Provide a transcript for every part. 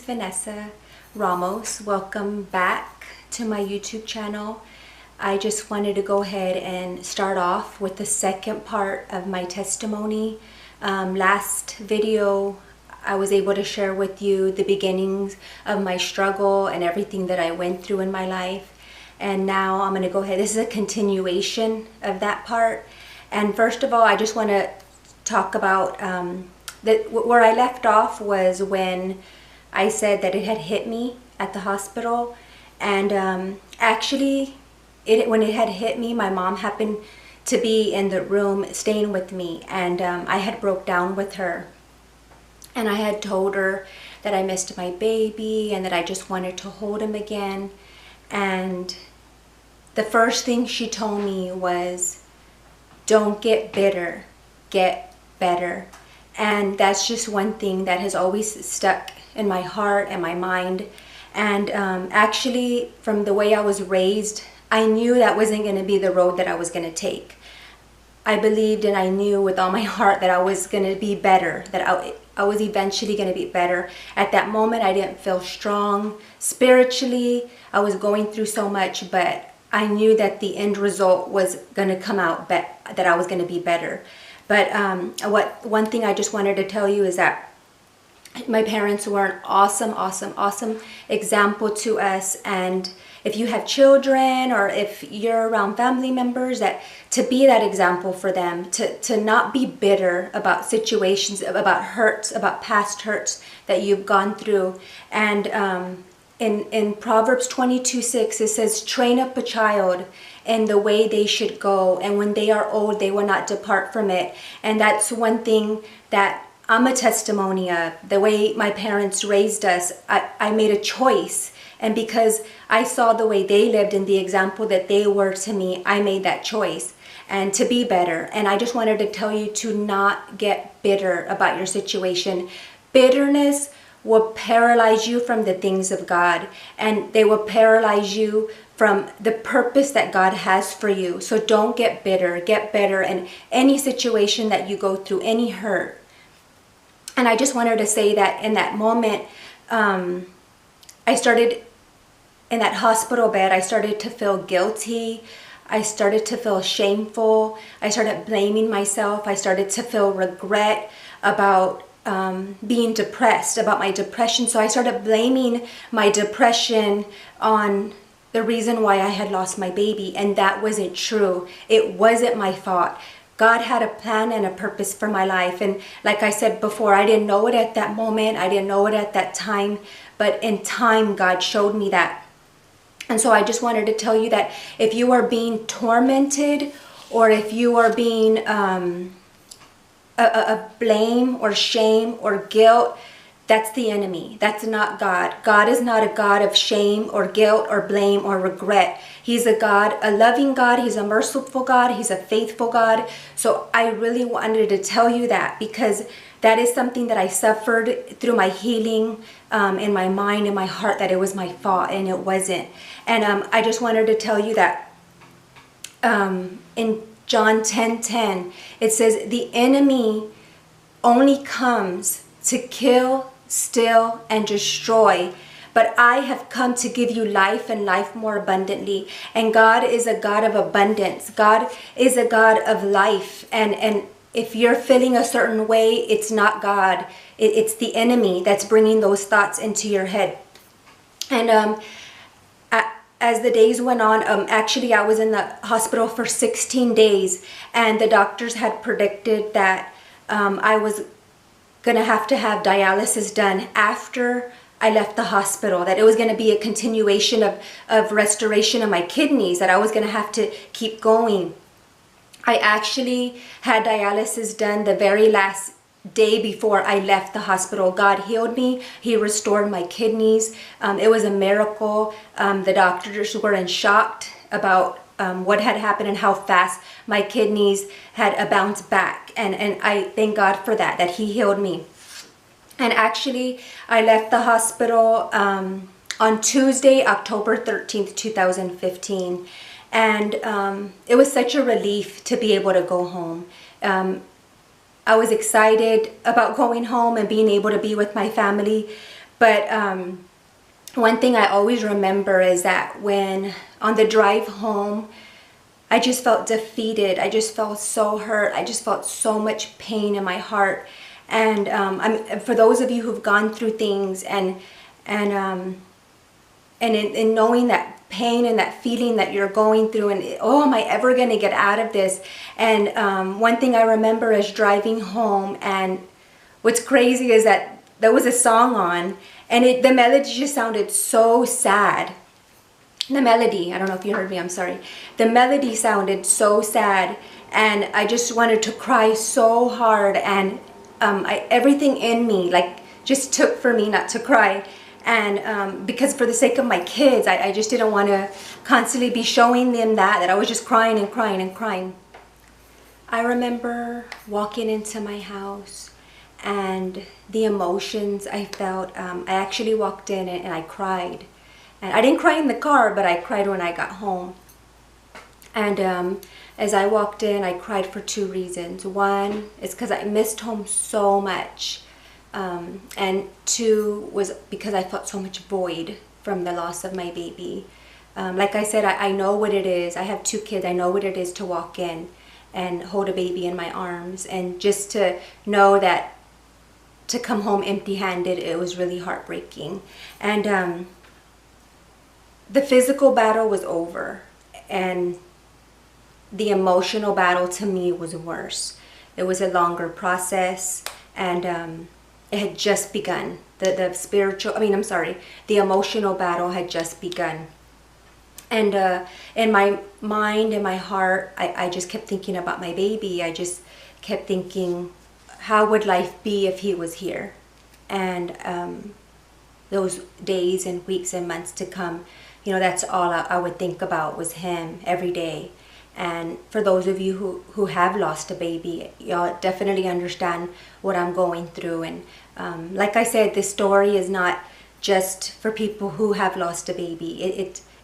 Vanessa Ramos. Welcome back to my YouTube channel. I just wanted to go ahead and start off with the second part of my testimony. Last video, I was able to share with you the beginnings of my struggle and everything that I went through in my life. And now I'm going to go ahead. This is a continuation of that part. And first of all, I just want to talk about where I left off was when I said that it had hit me at the hospital. And actually, when it had hit me, my mom happened to be in the room staying with me, and I had broke down with her. And I had told her that I missed my baby and that I just wanted to hold him again. And the first thing she told me was, don't get bitter, get better. And that's just one thing that has always stuck in my heart and my mind. And actually, from the way I was raised, I knew that wasn't going to be the road that I was going to take. I believed and I knew with all my heart that I was going to be better, that I was eventually going to be better. At that moment, I didn't feel strong. Spiritually, I was going through so much, but I knew that the end result was going to come out, that I was going to be better. But one thing I just wanted to tell you is that my parents were an awesome example to us. And if you have children or if you're around family members, that to be that example for them, to not be bitter about situations, about hurts, about past hurts that you've gone through. And in Proverbs 22:6, it says, train up a child in the way they should go, and when they are old, they will not depart from it. And that's one thing that I'm a testimony of. The way my parents raised us, I made a choice. And because I saw the way they lived and the example that they were to me, I made that choice and to be better. And I just wanted to tell you to not get bitter about your situation. Bitterness will paralyze you from the things of God, and they will paralyze you from the purpose that God has for you. So don't get bitter, get better in any situation that you go through, any hurt. And I just wanted to say that in that moment, I started in that hospital bed, I started to feel guilty. I started to feel shameful. I started blaming myself. I started to feel regret about being depressed, about my depression. So I started blaming my depression on the reason why I had lost my baby. And that wasn't true. It wasn't my fault. God had a plan and a purpose for my life. And like I said before, I didn't know it at that moment. I didn't know it at that time. But in time, God showed me that. And so I just wanted to tell you that if you are being tormented, or if you are being a blame or shame or guilt, that's the enemy. That's not God. God is not a God of shame or guilt or blame or regret. He's a God, a loving God. He's a merciful God. He's a faithful God. So I really wanted to tell you that, because that is something that I suffered through my healing in my mind and my heart, that it was my fault, and it wasn't. And I just wanted to tell you that in John 10:10, it says, the enemy only comes to kill, steal, and destroy. But I have come to give you life, and life more abundantly. And God is a God of abundance. God is a God of life. And if you're feeling a certain way, it's not God. It's the enemy that's bringing those thoughts into your head. And as the days went on, actually I was in the hospital for 16 days. And the doctors had predicted that I was going to have dialysis done after I left the hospital, that it was going to be a continuation of restoration of my kidneys, that I was going to have to keep going. I actually had dialysis done the very last day before I left the hospital. God healed me. He restored my kidneys. It was a miracle. The doctors were in shock about what had happened and how fast my kidneys had bounced back. And I thank God for that He healed me. And actually, I left the hospital on Tuesday, October 13th, 2015. And it was such a relief to be able to go home. I was excited about going home and being able to be with my family. But one thing I always remember is that when on the drive home, I just felt defeated. I just felt so hurt. I just felt so much pain in my heart. And for those of you who've gone through things and in knowing that pain and that feeling that you're going through, and oh, am I ever going to get out of this? And one thing I remember is driving home, and what's crazy is that there was a song on, and the melody just sounded so sad. The melody, I don't know if you heard me, I'm sorry. The melody sounded so sad, and I just wanted to cry so hard, and everything in me like just took for me not to cry. And because for the sake of my kids, I just didn't want to constantly be showing them that I was just crying and crying and crying. I remember walking into my house and the emotions I felt. I actually walked in and I cried. And I didn't cry in the car, but I cried when I got home. And as I walked in, I cried for two reasons. One is because I missed home so much. And two was because I felt so much void from the loss of my baby. Like I said, I know what it is. I have two kids. I know what it is to walk in and hold a baby in my arms. And just to know that to come home empty-handed, it was really heartbreaking. And the physical battle was over, and the emotional battle to me was worse. It was a longer process, and it had just begun. The emotional battle had just begun. And in my mind and my heart, I just kept thinking about my baby. I just kept thinking, how would life be if he was here? And those days and weeks and months to come, you know, that's all I would think about was him every day. And for those of you who have lost a baby, y'all definitely understand what I'm going through. And like I said, this story is not just for people who have lost a baby.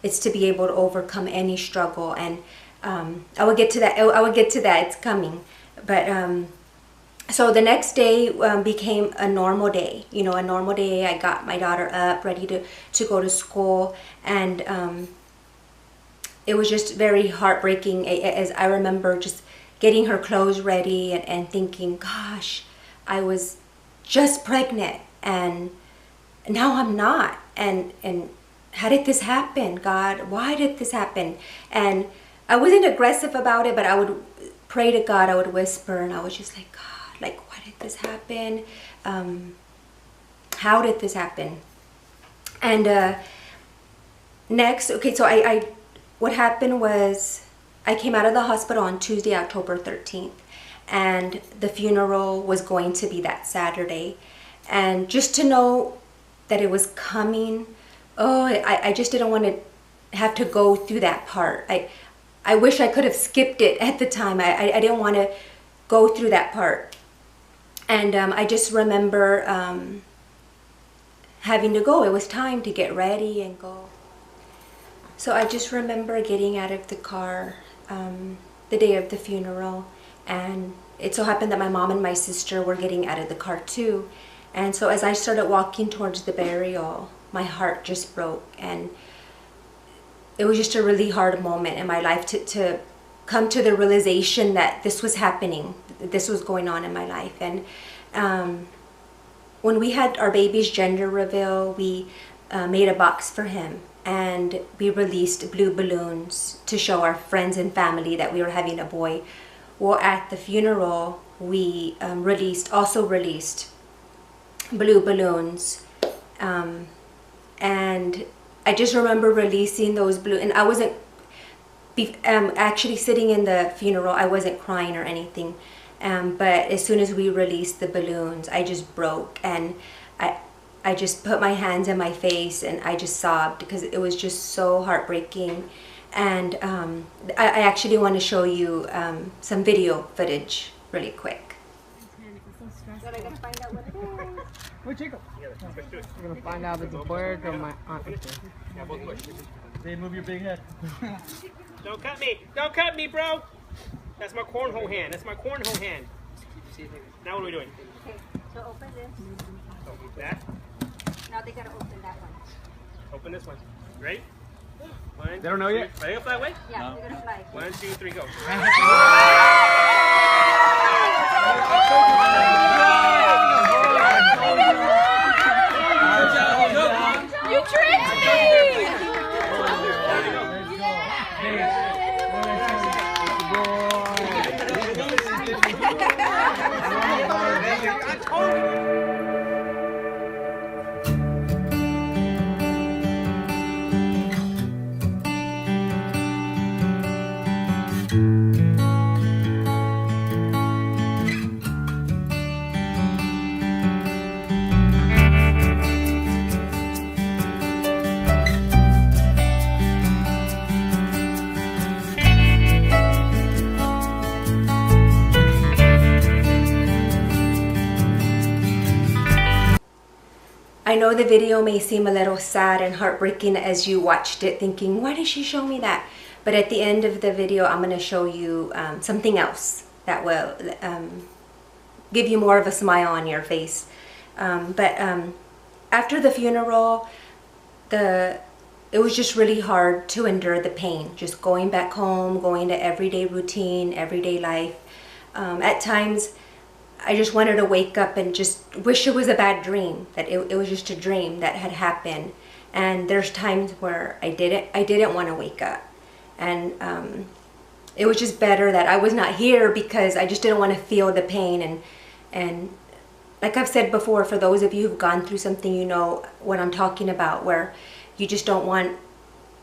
It's to be able to overcome any struggle. And I will get to that. I will get to that. It's coming. But so the next day became a normal day. You know, a normal day. I got my daughter up, ready to go to school, and it was just very heartbreaking. As I remember just getting her clothes ready and thinking, gosh, I was just pregnant and now I'm not. And how did this happen? God, why did this happen? And I wasn't aggressive about it, but I would pray to God. I would whisper, and I was just like, God, like, why did this happen? How did this happen? And next, okay, so what happened was I came out of the hospital on Tuesday, October 13th, and the funeral was going to be that Saturday. And just to know that it was coming, oh, I just didn't want to have to go through that part. I wish I could have skipped it at the time. I didn't want to go through that part. And I just remember having to go. It was time to get ready and go. So I just remember getting out of the car the day of the funeral, and it so happened that my mom and my sister were getting out of the car too. And so as I started walking towards the burial, my heart just broke, and it was just a really hard moment in my life to come to the realization that this was happening, this was going on in my life. And when we had our baby's gender reveal, we made a box for him, and we released blue balloons to show our friends and family that we were having a boy. Well, at the funeral, we also released blue balloons, and I just remember releasing those blue, and I wasn't actually sitting in the funeral. I wasn't crying or anything, but as soon as we released the balloons, I just broke, and I just put my hands in my face and I just sobbed because it was just so heartbreaking. And I actually want to show you some video footage really quick. But I gotta find out what it is. Where'd you go? We're gonna find out if it's a boy or girl. My aunt is there. Yeah, both ways. They move your big head. Don't cut me! Don't cut me, bro! That's my cornhole hand. That's my cornhole hand. Now what are we doing? Okay, so open this. That? Now they gotta open that one. Open this one. Ready? One, They don't know yet? Ready to fly away? Yeah, they're gonna fly. 1, 2, 3, go. You tricked me! I know the video may seem a little sad and heartbreaking as you watched it thinking, why did she show me that? But at the end of the video, I'm going to show you something else that will give you more of a smile on your face. After the funeral, it was just really hard to endure the pain. Just going back home, going to everyday routine, everyday life. At times, I just wanted to wake up and just wish it was a bad dream, that it was just a dream that had happened. And there's times where I didn't want to wake up. And it was just better that I was not here because I just didn't want to feel the pain. And like I've said before, for those of you who've gone through something, you know what I'm talking about, where you just don't want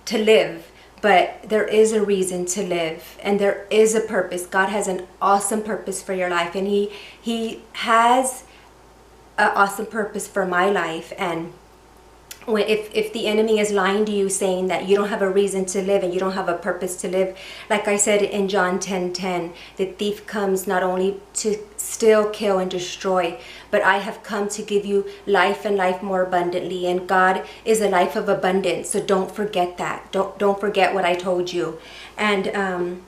to live. But there is a reason to live, and there is a purpose. God has an awesome purpose for your life, and He has an awesome purpose for my life. And if the enemy is lying to you, saying that you don't have a reason to live and you don't have a purpose to live, like I said in John 10:10, the thief comes not only to steal, kill, and destroy, but I have come to give you life and life more abundantly. And God is a life of abundance, so don't forget that. Don't forget what I told you. And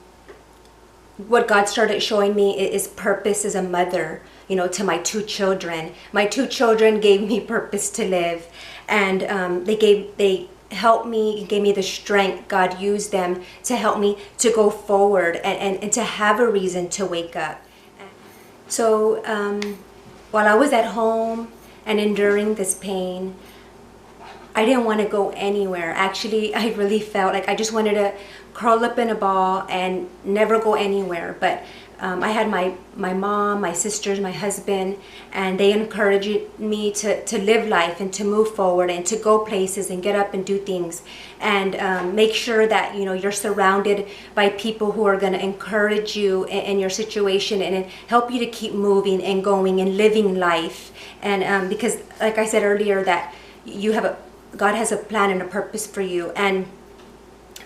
what God started showing me is purpose as a mother, you know, to my 2 children. My 2 children gave me purpose to live, and they helped me, gave me the strength. God used them to help me to go forward and to have a reason to wake up. So while I was at home and enduring this pain, I didn't want to go anywhere. Actually, I really felt like I just wanted to curl up in a ball and never go anywhere. But I had my mom, my sisters, my husband, and they encouraged me to live life and to move forward and to go places and get up and do things, and make sure that, you know, you're surrounded by people who are going to encourage you in your situation and help you to keep moving and going and living life. And because, like I said earlier, that God has a plan and a purpose for you. And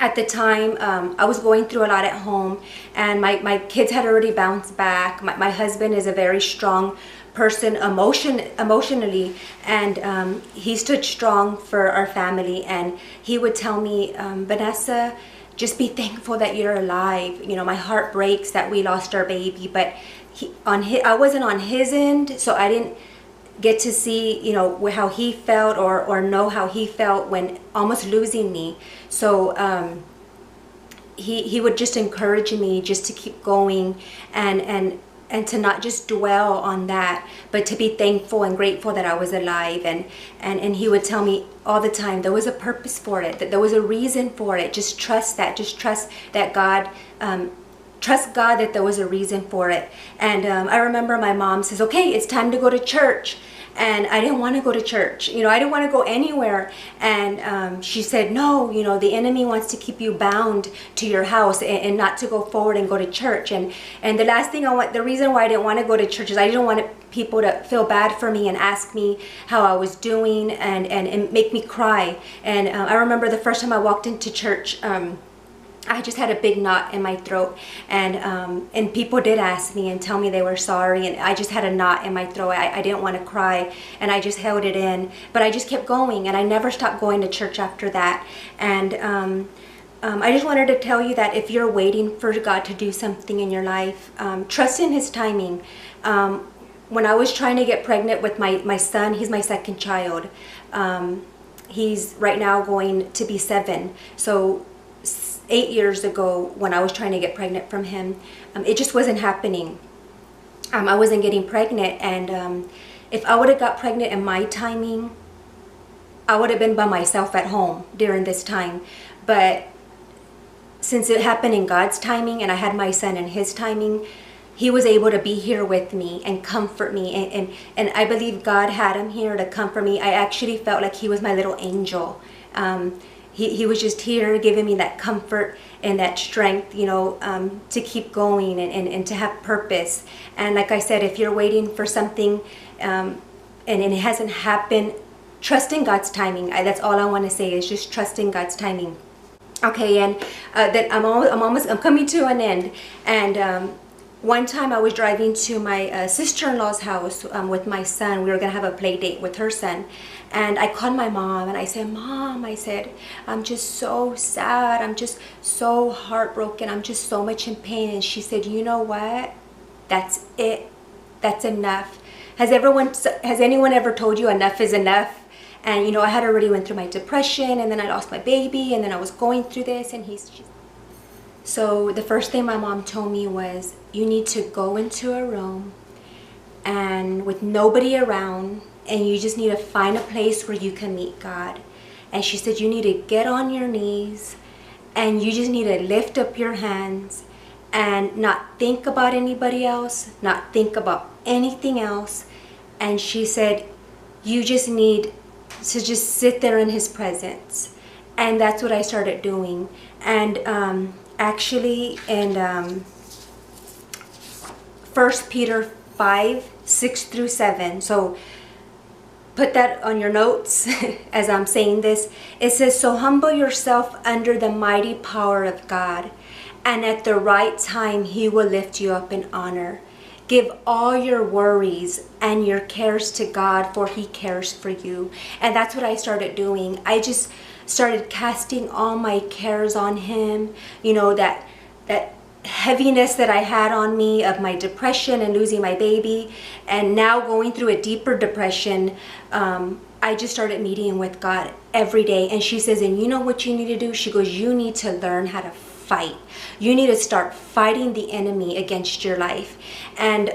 at the time, I was going through a lot at home, and my kids had already bounced back. My husband is a very strong person emotionally, and he stood strong for our family. And he would tell me, Vanessa, just be thankful that you're alive. You know, my heart breaks that we lost our baby, but I wasn't on his end, so I didn't get to see, you know, how he felt or know how he felt when almost losing me. So he would just encourage me just to keep going and to not just dwell on that, but to be thankful and grateful that I was alive. And he would tell me all the time there was a purpose for it, that there was a reason for it. Just trust that. Just trust that God. Trust God that there was a reason for it. And I remember my mom says, okay, it's time to go to church. And I didn't want to go to church. You know, I didn't want to go anywhere. And she said, no, you know, the enemy wants to keep you bound to your house and not to go forward and go to church. And the last thing the reason why I didn't want to go to church is I didn't want people to feel bad for me and ask me how I was doing and make me cry. And I remember the first time I walked into church, I just had a big knot in my throat, and people did ask me and tell me they were sorry, and I just had a knot in my throat. I didn't want to cry, and I just held it in, but I just kept going, and I never stopped going to church after that. And I just wanted to tell you that if you're waiting for God to do something in your life, trust in His timing. when I was trying to get pregnant with my son, he's my second child. He's right now going to be 7. So 8 years ago, when I was trying to get pregnant from him, it just wasn't happening. I wasn't getting pregnant, and if I would have got pregnant in my timing, I would have been by myself at home during this time. But since it happened in God's timing and I had my son in his timing, he was able to be here with me and comfort me. And I believe God had him here to comfort me. I actually felt like he was my little angel. He was just here giving me that comfort and that strength, you know, to keep going and to have purpose. And like I said, if you're waiting for something and it hasn't happened, trust in God's timing. That's all I want to say, is just trust in God's timing. Okay, and that I'm coming to an end. And one time I was driving to my sister-in-law's house with my son. We were gonna have a play date with her son, and I called my mom and I said, "Mom," I said, "I'm just so sad. I'm just so heartbroken. I'm just so much in pain." And she said, "You know what? That's it. That's enough." Has anyone ever told you enough is enough? And you know, I had already went through my depression, and then I lost my baby, and then I was going through this, and so the first thing my mom told me was, you need to go into a room and with nobody around, and you just need to find a place where you can meet God. And she said, you need to get on your knees and you just need to lift up your hands and not think about anybody else, not think about anything else. And she said, you just need to just sit there in his presence. And that's what I started doing. And actually in 1 Peter 5:6-7, so put that on your notes as I'm saying this. It says, so humble yourself under the mighty power of God, and at the right time he will lift you up in honor. Give all your worries and your cares to God, for he cares for you. And that's what I started doing. I just started casting all my cares on him. You know, that heaviness that I had on me of my depression and losing my baby, and now going through a deeper depression. I just started meeting with God every day. And she says, and you know what you need to do? She goes, you need to learn how to fight. You need to start fighting the enemy against your life. And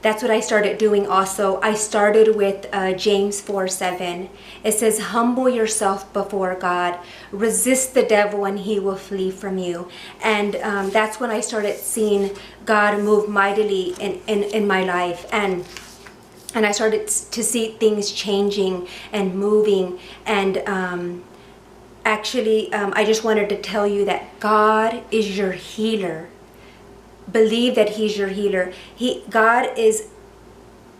that's what I started doing also. I started with James 4:7. It says, humble yourself before God. Resist the devil and he will flee from you. And that's when I started seeing God move mightily in my life. And I started to see things changing and moving. And actually, I just wanted to tell you that God is your healer. Believe that he's your healer. God is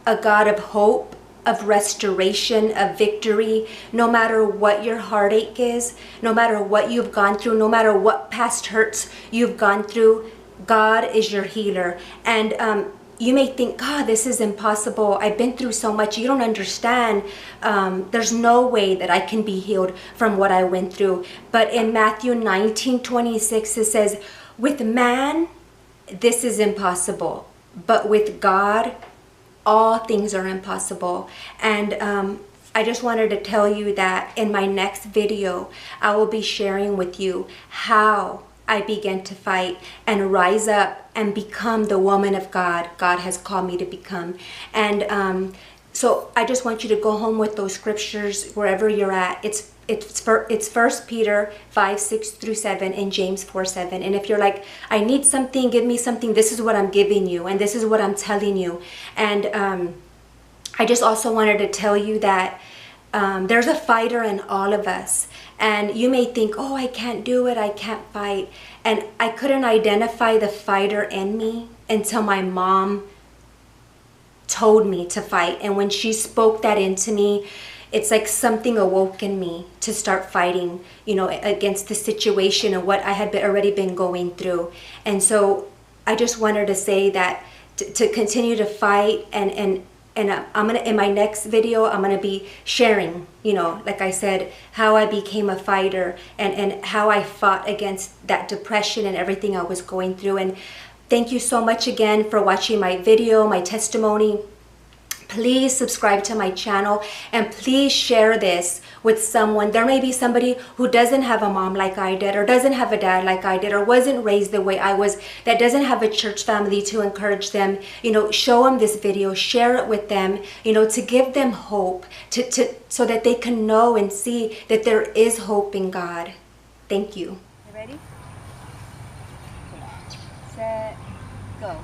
a God of hope, of restoration, of victory. No matter what your heartache is, no matter what you've gone through, no matter what past hurts you've gone through, God is your healer. And you may think, God, this is impossible. I've been through so much. You don't understand. There's no way that I can be healed from what I went through. But in Matthew 19:26, it says, with man, this is impossible, but with God, all things are impossible. And I just wanted to tell you that in my next video, I will be sharing with you how I began to fight and rise up and become the woman of God God has called me to become. And so I just want you to go home with those scriptures wherever you're at. It's 1 Peter 5:6-7 and James 4:7. And if you're like, I need something, give me something, this is what I'm giving you, and this is what I'm telling you. And I just also wanted to tell you that there's a fighter in all of us. And you may think, oh, I can't do it, I can't fight. And I couldn't identify the fighter in me until my mom told me to fight. And when she spoke that into me, it's like something awoke in me to start fighting, you know, against the situation and what I had already been going through. And so I just wanted to say that to continue to fight, and I'm gonna, in my next video, I'm gonna be sharing, you know, like I said, how I became a fighter and how I fought against that depression and everything I was going through. And thank you so much again for watching my video, my testimony. Please subscribe to my channel and please share this with someone. There may be somebody who doesn't have a mom like I did, or doesn't have a dad like I did, or wasn't raised the way I was, that doesn't have a church family to encourage them. You know, show them this video, share it with them, you know, to give them hope, so that they can know and see that there is hope in God. Thank you. You ready? Set, go.